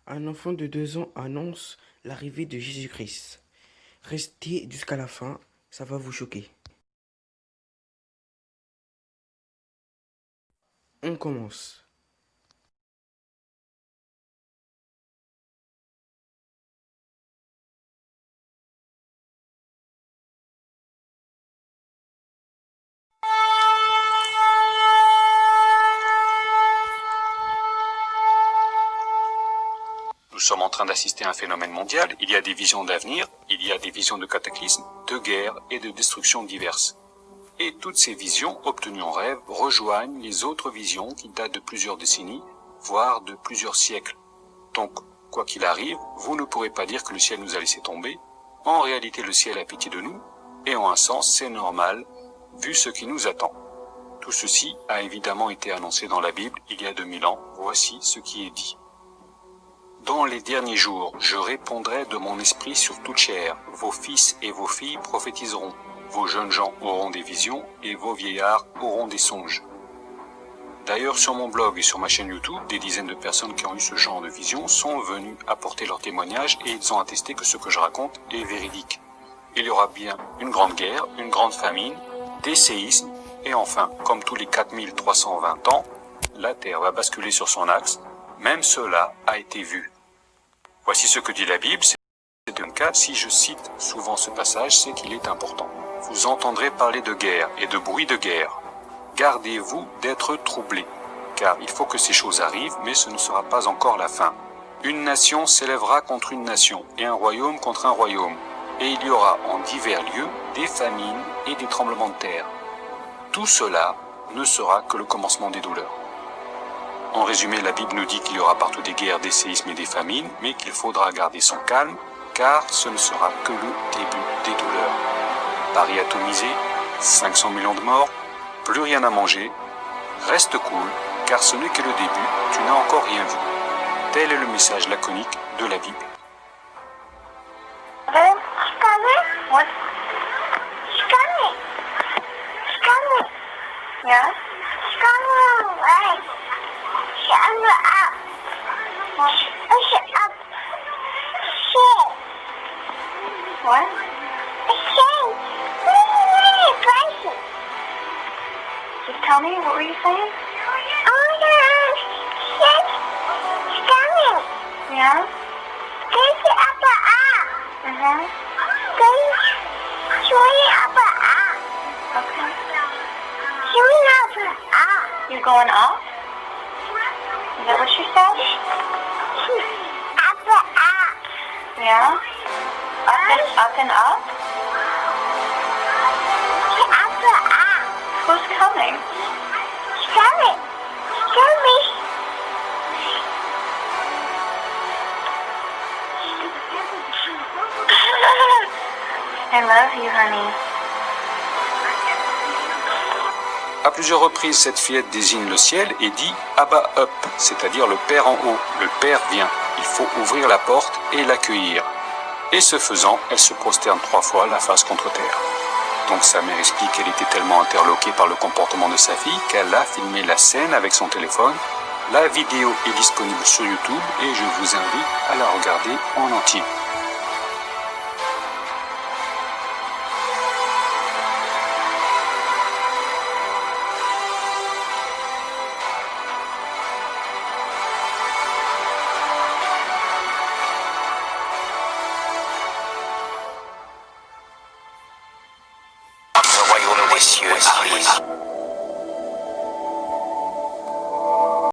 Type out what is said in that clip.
Un enfant de 2 ans annonce l'arrivée de Jésus-Christ. Restez jusqu'à la fin, ça va vous choquer. On commence. Nous sommes en train d'assister à un phénomène mondial. Il y a des visions d'avenir, il y a des visions de cataclysmes, de guerres et de destructions diverses. Et toutes ces visions, obtenues en rêve, rejoignent les autres visions qui datent de plusieurs décennies, voire de plusieurs siècles. Donc, quoi qu'il arrive, vous ne pourrez pas dire que le ciel nous a laissé tomber. En réalité, le ciel a pitié de nous, et en un sens, c'est normal, vu ce qui nous attend. Tout ceci a évidemment été annoncé dans la Bible il y a 2000 ans. Voici ce qui est dit. Dans les derniers jours, je répondrai de mon esprit sur toute chair. Vos fils et vos filles prophétiseront. Vos jeunes gens auront des visions et vos vieillards auront des songes. D'ailleurs, sur mon blog et sur ma chaîne YouTube, des dizaines de personnes qui ont eu ce genre de vision sont venues apporter leur témoignage et ils ont attesté que ce que je raconte est véridique. Il y aura bien une grande guerre, une grande famine, des séismes et enfin, comme tous les 4320 ans, la Terre va basculer sur son axe. Même cela a été vu. Voici ce que dit la Bible, c'est un cas, si je cite souvent ce passage, c'est qu'il est important. Vous entendrez parler de guerre et de bruit de guerre. Gardez-vous d'être troublés, car il faut que ces choses arrivent, mais ce ne sera pas encore la fin. Une nation s'élèvera contre une nation, et un royaume contre un royaume, et il y aura en divers lieux des famines et des tremblements de terre. Tout cela ne sera que le commencement des douleurs. En résumé, la Bible nous dit qu'il y aura partout des guerres, des séismes et des famines, mais qu'il faudra garder son calme, car ce ne sera que le début des douleurs. Paris atomisé, 500 millions de morts, plus rien à manger, reste cool, car ce n'est que le début, tu n'as encore rien vu. Tel est le message laconique de la Bible. What? Just tell me, what were you saying? Oh my gosh, it's coming. Yeah? There's up up. Uh-huh. There's showing up up. Okay. Showing up up. You're going up? Is that what you said? Up up. Yeah? Up and up? Up up. Who's coming? Coming. Coming. I love you, honey. À plusieurs reprises, cette fillette désigne le ciel et dit « Abba up », c'est-à-dire le Père en haut, le Père vient. Il faut ouvrir la porte et l'accueillir. Et ce faisant, elle se prosterne 3 fois la face contre terre. Donc sa mère explique qu'elle était tellement interloquée par le comportement de sa fille qu'elle a filmé la scène avec son téléphone. La vidéo est disponible sur YouTube et je vous invite à la regarder en entier. Le royaume des cieux arrive.